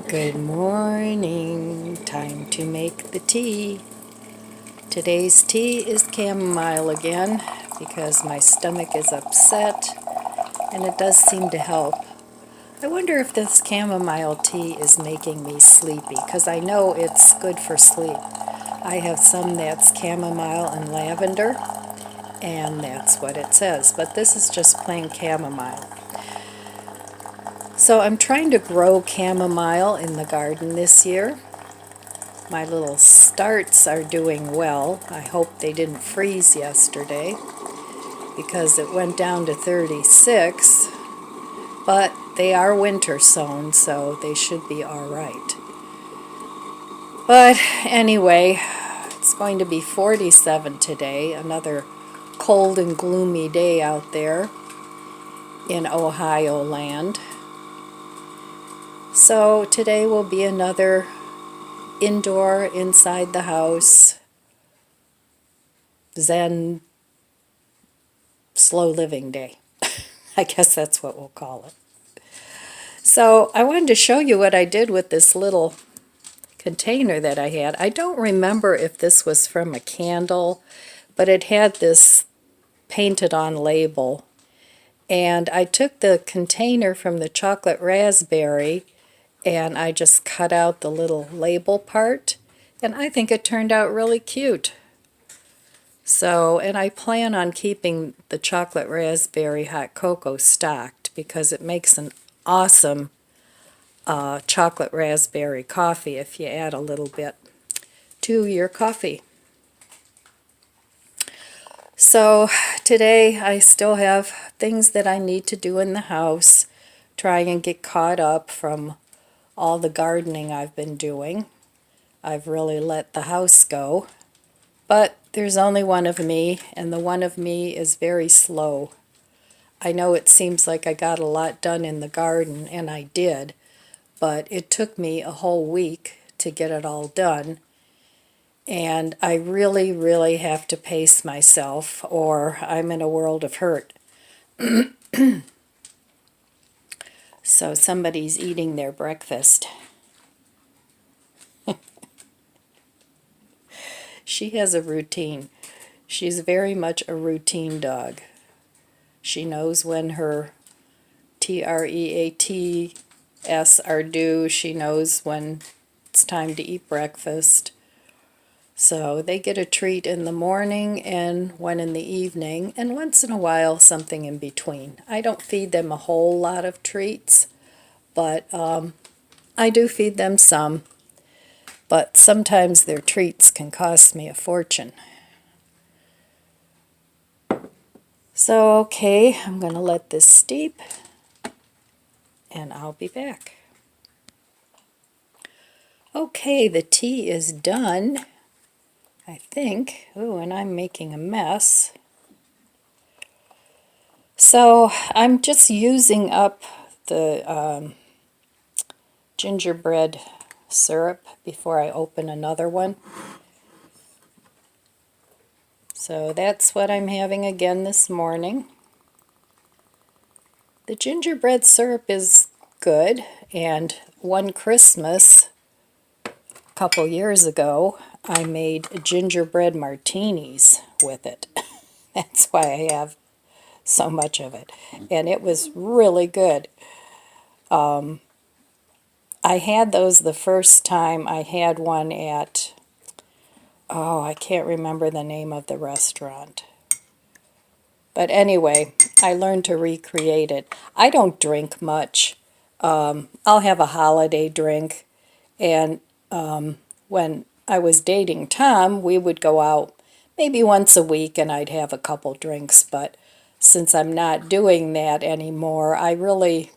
Good morning. Time to make the tea. Today's tea is chamomile again because my stomach is upset and it does seem to help. I wonder if this chamomile tea is making me sleepy because I know it's good for sleep. I have some that's chamomile and lavender and that's what it says, but this is just plain chamomile. So I'm trying to grow chamomile in the garden this year. My little starts are doing well. I hope they didn't freeze yesterday because it went down to 36, but they are winter sown, so they should be all right. But anyway, it's going to be 47 today, another cold and gloomy day out there in Ohio land. So today will be another indoor, inside the house, Zen, slow living day. I guess that's what we'll call it. So I wanted to show you what I did with this little container that I had. I don't remember if this was from a candle, but it had this painted on label. And I took the container from the chocolate raspberry and I just cut out the little label part. And I think it turned out really cute. So, and I plan on keeping the chocolate raspberry hot cocoa stocked because it makes an awesome chocolate raspberry coffee if you add a little bit to your coffee. So today I still have things that I need to do in the house, try and get caught up from all the gardening I've been doing. I've really let the house go. But there's only one of me, and the one of me is very slow. I know it seems like I got a lot done in the garden, and I did, but it took me a whole week to get it all done. And I really, really have to pace myself, or I'm in a world of hurt. So somebody's eating their breakfast. She has a routine. She's very much a routine dog. She knows when her treats are due. She knows when it's time to eat breakfast. So they get a treat in the morning and one in the evening, and once in a while something in between. I don't feed them a whole lot of treats, but I do feed them some. But sometimes their treats can cost me a fortune. So, okay, I'm going to let this steep, and I'll be back. Okay, the tea is done, I think. Oh, and I'm making a mess. So, I'm just using up the gingerbread syrup before I open another one. So that's what I'm having again this morning. The gingerbread syrup is good, and one Christmas a couple years ago I made gingerbread martinis with it. That's why I have so much of it, and it was really good. I had those the first time. I had one at, oh, I can't remember the name of the restaurant. But anyway, I learned to recreate it. I don't drink much. I'll have a holiday drink, and when I was dating Tom, we would go out maybe once a week and I'd have a couple drinks, but since I'm not doing that anymore, I really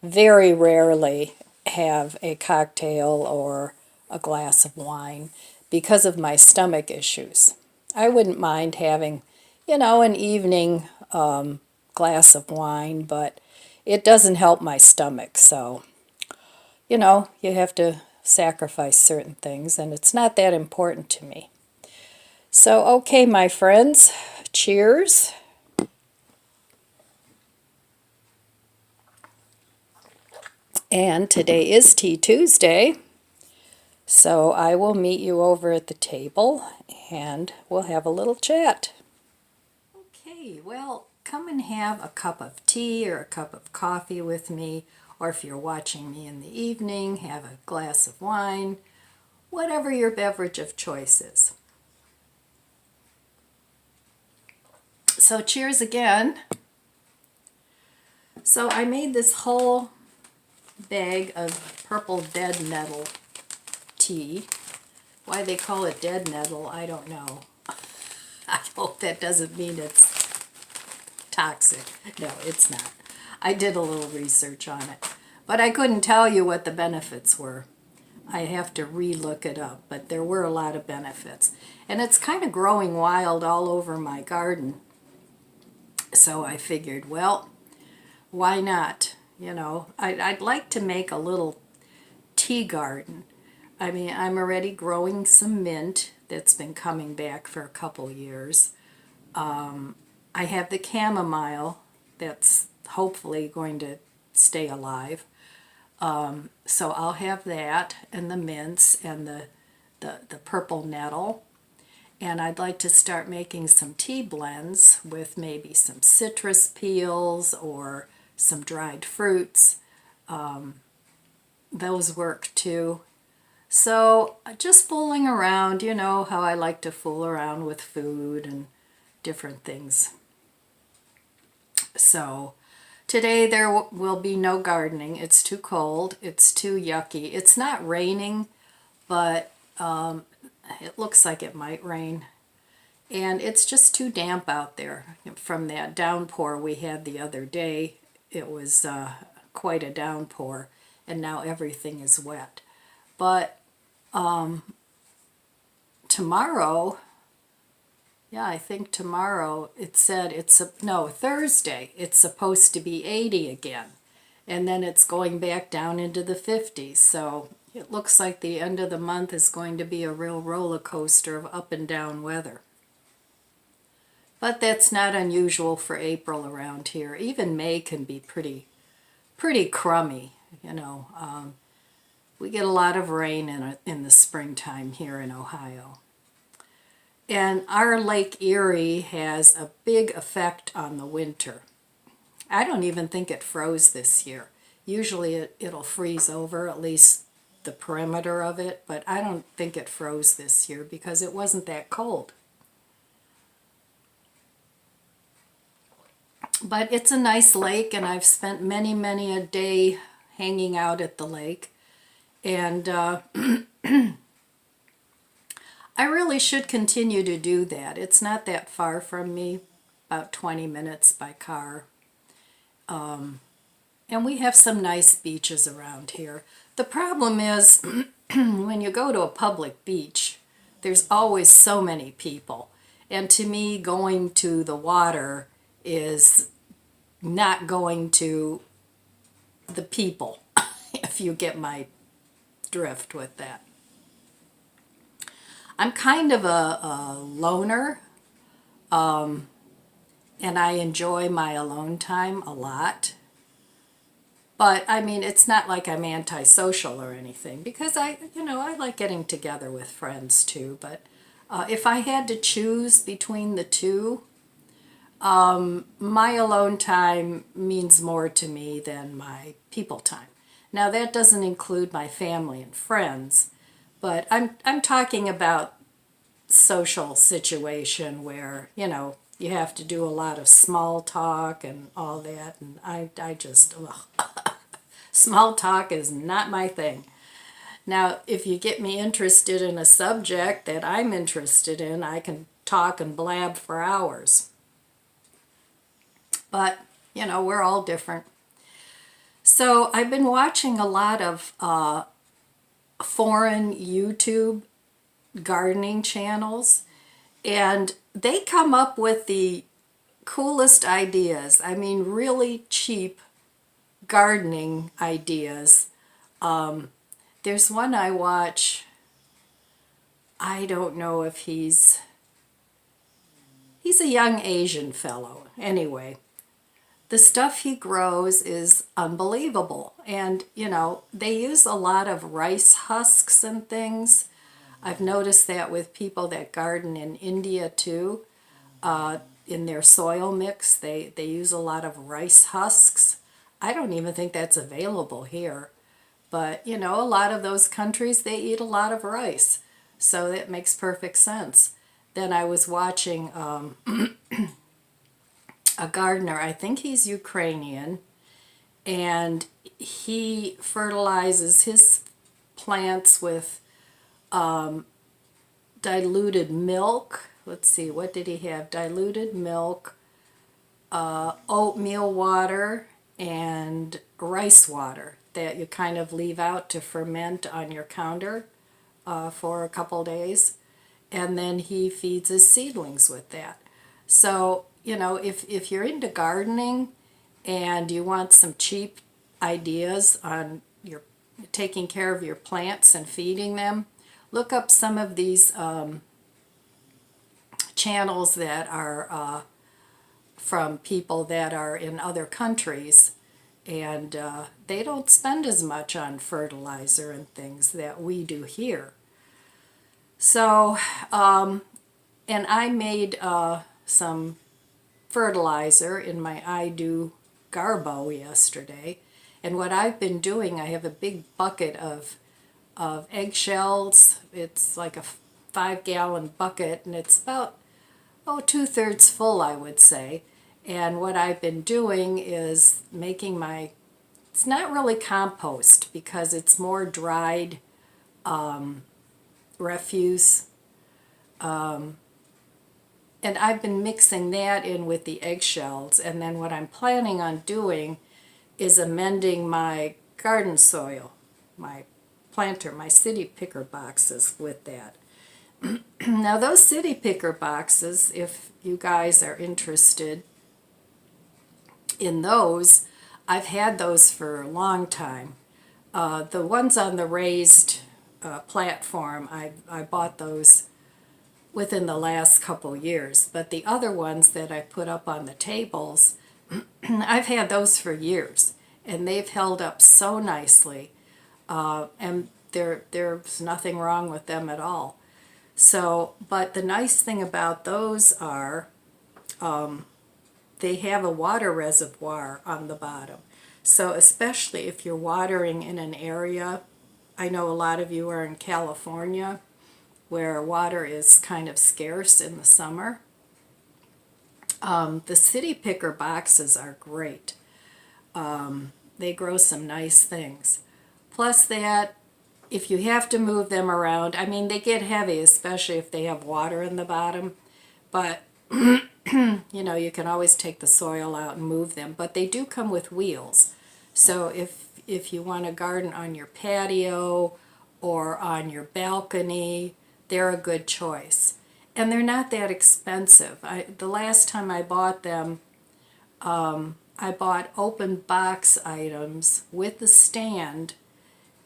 very rarely have a cocktail or a glass of wine because of my stomach issues. I wouldn't mind having, an evening glass of wine, but it doesn't help my stomach, so, you have to sacrifice certain things, and it's not that important to me. So, okay, my friends, cheers. And today is Tea Tuesday, so I will meet you over at the table and we'll have a little chat. Okay, well, come and have a cup of tea or a cup of coffee with me, or if you're watching me in the evening, have a glass of wine, whatever your beverage of choice is. So cheers again. So I made this whole bag of purple dead nettle tea. Why they call it dead nettle, I don't know. I hope that doesn't mean it's toxic. No, it's not. I did a little research on it, but I couldn't tell you what the benefits were. I have to re-look it up, but there were a lot of benefits. And it's kind of growing wild all over my garden. So I figured, well, why not? You know, I'd like to make a little tea garden. I mean, I'm already growing some mint that's been coming back for a couple years. I have the chamomile that's hopefully going to stay alive. So I'll have that and the mints and the purple nettle. And I'd like to start making some tea blends with maybe some citrus peels or some dried fruits. Those work too. So just fooling around, you know how I like to fool around with food and different things. So today there will be no gardening. It's too cold. It's too yucky. It's not raining, but it looks like it might rain. And it's just too damp out there from that downpour we had the other day. It was quite a downpour, and now everything is wet. But tomorrow, yeah, I think tomorrow it said Thursday, it's supposed to be 80 again. And then it's going back down into the 50s. So it looks like the end of the month is going to be a real roller coaster of up and down weather. But that's not unusual for April around here. Even May can be pretty crummy, you know. We get a lot of rain in the springtime here in Ohio. And our Lake Erie has a big effect on the winter. I don't even think it froze this year. Usually it'll freeze over, at least the perimeter of it, but I don't think it froze this year because it wasn't that cold. But it's a nice lake, and I've spent many a day hanging out at the lake. And I really should continue to do that. It's not that far from me, about 20 minutes by car. And we have some nice beaches around here. The problem is when you go to a public beach, there's always so many people. And to me, going to the water is not going to the people, if you get my drift with that. I'm kind of a loner, and I enjoy my alone time a lot. But I mean, it's not like I'm antisocial or anything, because I like getting together with friends too. But if I had to choose between the two, my alone time means more to me than my people time. Now that doesn't include my family and friends, but I'm talking about social situation where, you know, you have to do a lot of small talk and all that, and I just, small talk is not my thing. Now, if you get me interested in a subject that I'm interested in, I can talk and blab for hours. But, you know, we're all different. So I've been watching a lot of foreign YouTube gardening channels, and they come up with the coolest ideas. I mean, really cheap gardening ideas. There's one I watch. I don't know if he's a young Asian fellow. Anyway, The stuff he grows is unbelievable. And, you know, they use a lot of rice husks and things. I've noticed that with people that garden in India too. In their soil mix, they use a lot of rice husks. I don't even think that's available here. But, you know, a lot of those countries, they eat a lot of rice. So that makes perfect sense. Then I was watching a gardener, I think he's Ukrainian, and he fertilizes his plants with diluted milk. Let's see, what did he have? Diluted milk, oatmeal water, and rice water that you kind of leave out to ferment on your counter for a couple days. And then he feeds his seedlings with that. So, you know, if you're into gardening and you want some cheap ideas on your taking care of your plants and feeding them, look up some of these channels that are from people that are in other countries, and they don't spend as much on fertilizer and things that we do here. So, and I made some fertilizer in my I Do Garbo yesterday. And what I've been doing, I have a big bucket of eggshells. It's like a 5-gallon bucket, and it's about, 2/3 full, I would say. And what I've been doing is making it's not really compost because it's more dried refuse. And I've been mixing that in with the eggshells, and then what I'm planning on doing is amending my garden soil, my planter, my city picker boxes with that. Now those city picker boxes, if you guys are interested in those, I've had those for a long time. The ones on the raised platform, I bought those within the last couple years, but the other ones that I put up on the tables, I've had those for years, and they've held up so nicely, and there's nothing wrong with them at all. So, but the nice thing about those are they have a water reservoir on the bottom. So especially if you're watering in an area, I know a lot of you are in California, where water is kind of scarce in the summer. The city picker boxes are great. They grow some nice things. Plus that, if you have to move them around, I mean, they get heavy, especially if they have water in the bottom, but you know, you can always take the soil out and move them, but they do come with wheels. So if you want to garden on your patio or on your balcony, they're a good choice. And they're not that expensive. The last time I bought them, I bought open box items with the stand,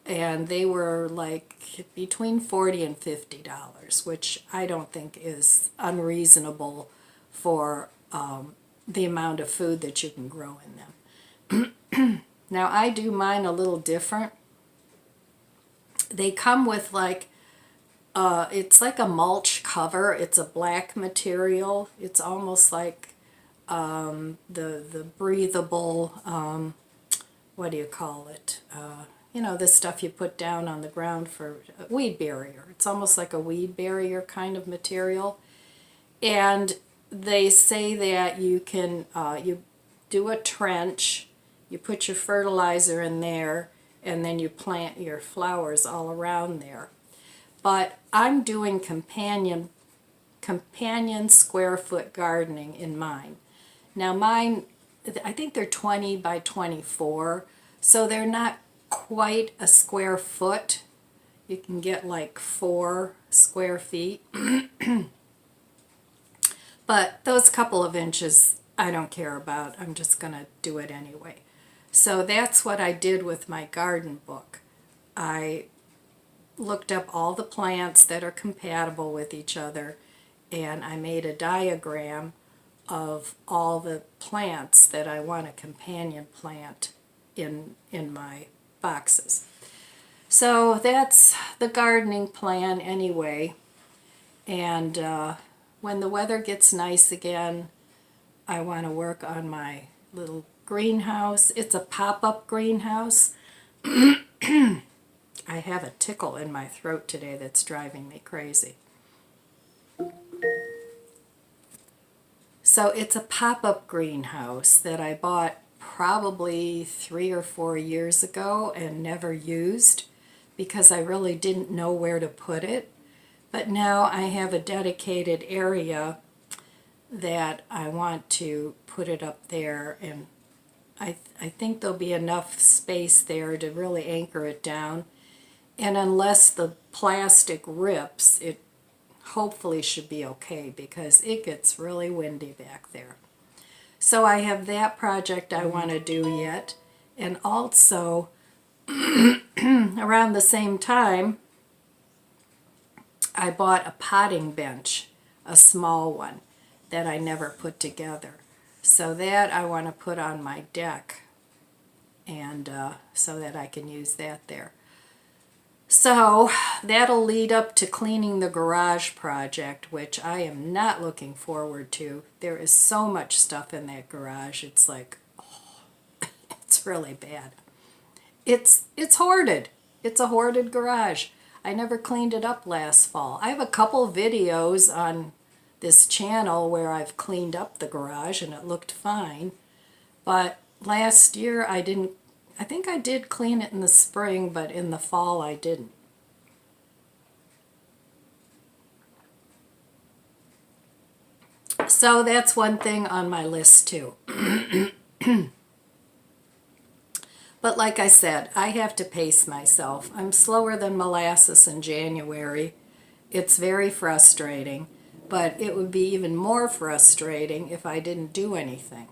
and they were like between $40 and $50, which I don't think is unreasonable for the amount of food that you can grow in them. Now I do mine a little different. They come with like it's like a mulch cover. It's a black material. It's almost like the breathable, what do you call it? You know, the stuff you put down on the ground for a weed barrier. It's almost like a weed barrier kind of material. And they say that you can, you do a trench, you put your fertilizer in there, and then you plant your flowers all around there. But I'm doing companion square foot gardening in mine. Now mine, I think they're 20 by 24, so they're not quite a square foot. You can get like 4 square feet. But those couple of inches I don't care about. I'm just going to do it anyway. So that's what I did with my garden book. I looked up all the plants that are compatible with each other, and I made a diagram of all the plants that I want a companion plant in my boxes. So that's the gardening plan anyway. And when the weather gets nice again, I want to work on my little greenhouse. It's a pop-up greenhouse. I have a tickle in my throat today that's driving me crazy. So it's a pop-up greenhouse that I bought probably 3 or 4 years ago and never used because I really didn't know where to put it. But now I have a dedicated area that I want to put it up there, and I think there'll be enough space there to really anchor it down. And unless the plastic rips, it hopefully should be okay because it gets really windy back there. So I have that project I want to do yet. And also, around the same time, I bought a potting bench, a small one, that I never put together. So that I want to put on my deck, and so that I can use that there. So that'll lead up to cleaning the garage project, which I am not looking forward to. There is so much stuff in that garage. It's like, oh, it's really bad. It's hoarded. It's a hoarded garage. I never cleaned it up last fall. I have a couple videos on this channel where I've cleaned up the garage and it looked fine. But last year I didn't. I think I did clean it in the spring, but in the fall I didn't. So that's one thing on my list too. But like I said, I have to pace myself. I'm slower than molasses in January. It's very frustrating, but it would be even more frustrating if I didn't do anything.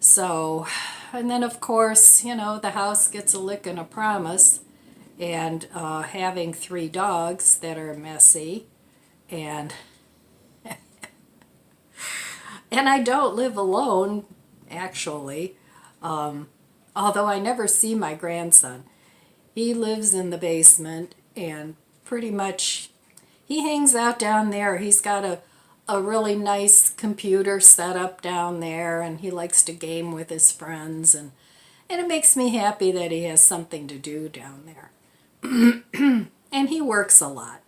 So, and then of course, you know, the house gets a lick and a promise, and having 3 dogs that are messy, and and I don't live alone, actually, although I never see my grandson. He lives in the basement, and pretty much he hangs out down there. He's got a really nice computer set up down there, and he likes to game with his friends, and it makes me happy that he has something to do down there. And he works a lot.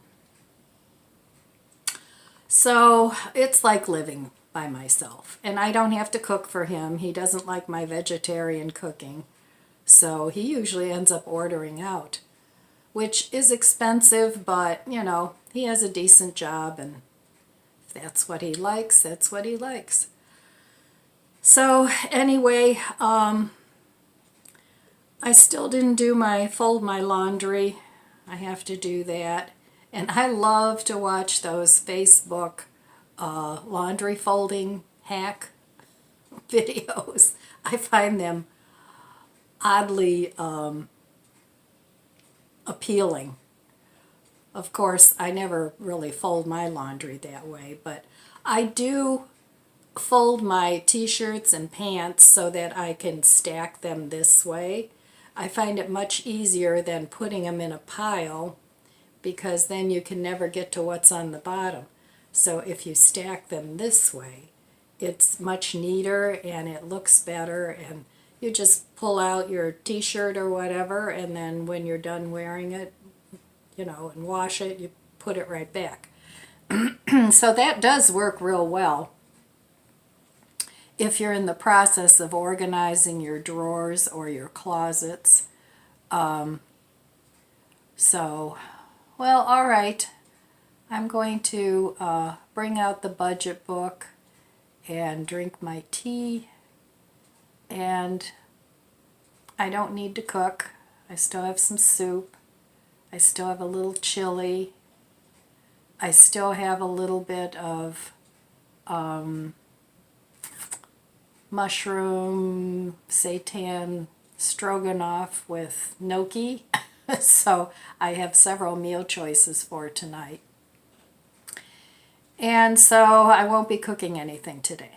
So it's like living by myself. And I don't have to cook for him. He doesn't like my vegetarian cooking. So he usually ends up ordering out, which is expensive, but, you know, he has a decent job, and if that's what he likes, that's what he likes. So anyway, I still didn't do fold my laundry. I have to do that. And I love to watch those Facebook laundry folding hack videos. I find them oddly appealing. Of course, I never really fold my laundry that way, but I do fold my t-shirts and pants so that I can stack them this way. I find it much easier than putting them in a pile, because then you can never get to what's on the bottom. So if you stack them this way, it's much neater and it looks better, and you just pull out your t-shirt or whatever, and then when you're done wearing it, you know, and wash it, you put it right back. So that does work real well if you're in the process of organizing your drawers or your closets. So, well, all right. I'm going to bring out the budget book and drink my tea, and I don't need to cook. I still have some soup. I still have a little chili. I still have a little bit of mushroom seitan stroganoff with gnocchi. So I have several meal choices for tonight. And so I won't be cooking anything today.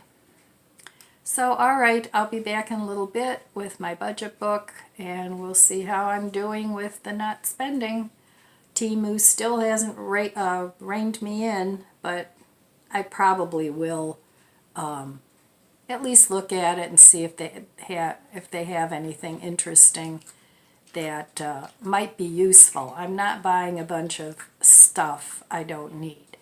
So, all right, I'll be back in a little bit with my budget book, and we'll see how I'm doing with the not spending. Temu still hasn't reined me in, but I probably will at least look at it and see if they have anything interesting that might be useful. I'm not buying a bunch of stuff I don't need.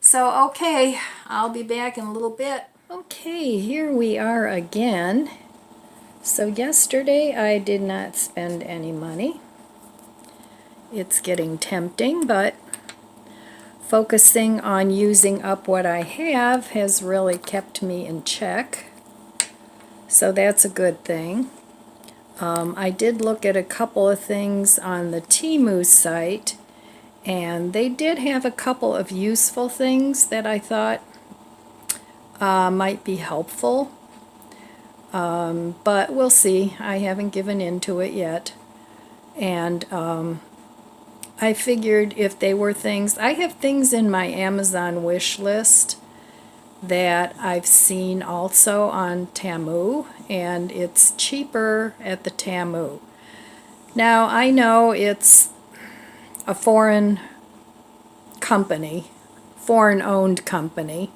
So, okay, I'll be back in a little bit. Okay, here we are again. So yesterday I did not spend any money. It's getting tempting, but focusing on using up what I have has really kept me in check. So that's a good thing. I did look at a couple of things on the Temu site, and they did have a couple of useful things that I thought might be helpful. But we'll see. I haven't given into it yet. And I figured if they were things, I have things in my Amazon wish list that I've seen also on Temu, and it's cheaper at the Temu. Now, I know it's a foreign company, foreign-owned company,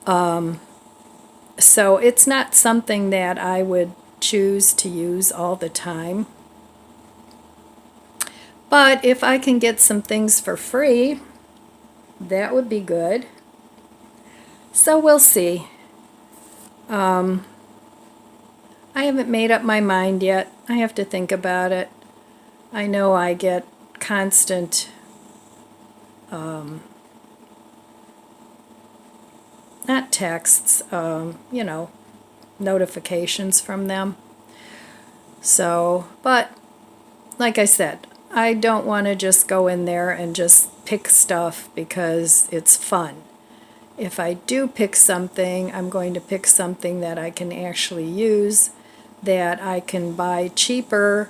so it's not something that I would choose to use all the time. But if I can get some things for free, that would be good. So we'll see. I haven't made up my mind yet. I have to think about it. I know I get constant not texts, notifications from them. So, but like I said, I don't want to just go in there and just pick stuff because it's fun. If I do pick something, I'm going to pick something that I can actually use, that I can buy cheaper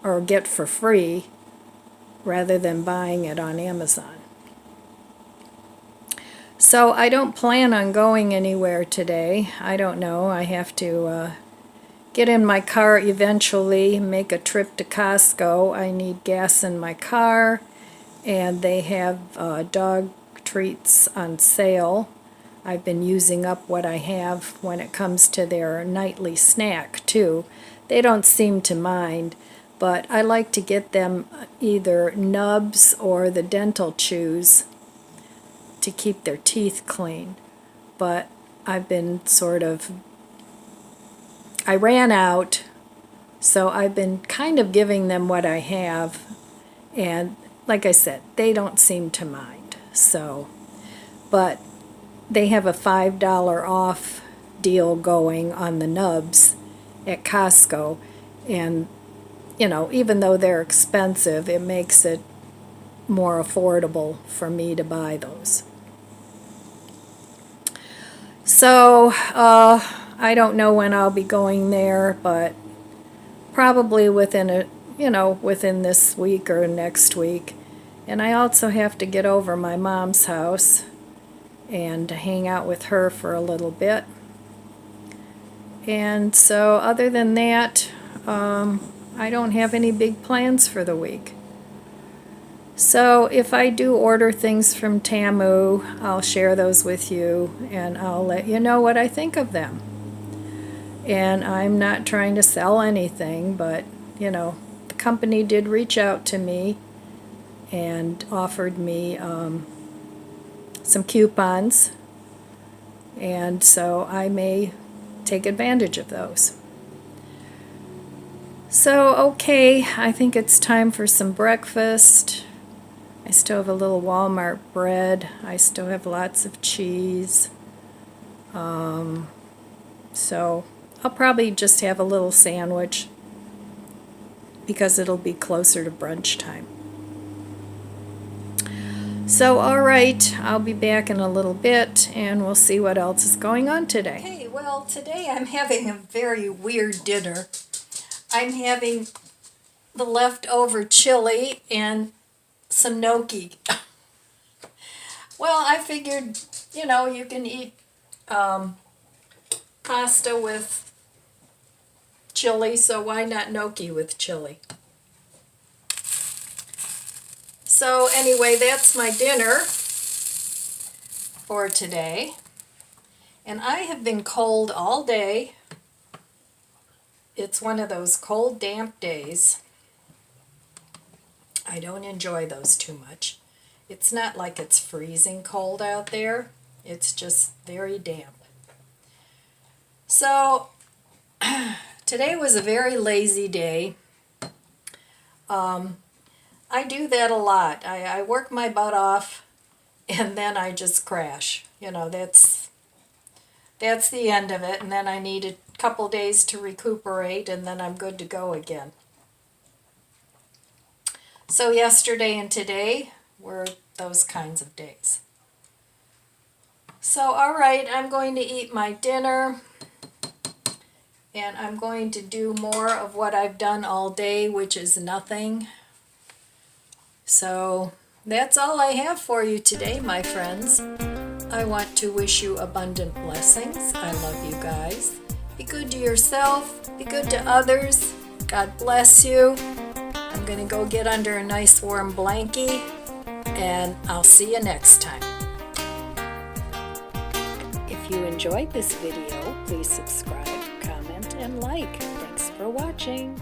or get for free rather than buying it on Amazon. So I don't plan on going anywhere today. I don't know. I have to get in my car eventually, make a trip to Costco. I need gas in my car, and they have dog treats on sale. I've been using up what I have when it comes to their nightly snack, too. They don't seem to mind, but I like to get them either nubs or the dental chews to keep their teeth clean. But I've been I ran out, so I've been kind of giving them what I have, and like I said, they don't seem to mind. So, but they have a $5 off deal going on the nubs at Costco, and even though they're expensive, it makes it more affordable for me to buy those. So, I don't know when I'll be going there, but probably within this week or next week. And I also have to get over my mom's house and hang out with her for a little bit. And so other than that, I don't have any big plans for the week. So if I do order things from Temu, I'll share those with you, and I'll let you know what I think of them. And I'm not trying to sell anything, but, the company did reach out to me and offered me some coupons, and so I may take advantage of those. So, okay, I think it's time for some breakfast. I still have a little Walmart bread. I still have lots of cheese. So I'll probably just have a little sandwich because it'll be closer to brunch time. So, all right, I'll be back in a little bit, and we'll see what else is going on today. Okay, well, today I'm having a very weird dinner. I'm having the leftover chili and some gnocchi. Well, I figured, you can eat pasta with chili, so why not gnocchi with chili? So anyway, that's my dinner for today. And I have been cold all day. It's one of those cold, damp days. I don't enjoy those too much. It's not like it's freezing cold out there. It's just very damp. So today was a very lazy day. I do that a lot. I work my butt off and then I just crash. That's the end of it, and then I need a couple days to recuperate and then I'm good to go again. So yesterday and today were those kinds of days. So alright, I'm going to eat my dinner and I'm going to do more of what I've done all day, which is nothing. So that's all I have for you today, my friends. I want to wish you abundant blessings. I love you guys. Be good to yourself. Be good to others. God bless you. I'm going to go get under a nice warm blankie, and I'll see you next time. If you enjoyed this video, please subscribe, comment, and like. Thanks for watching.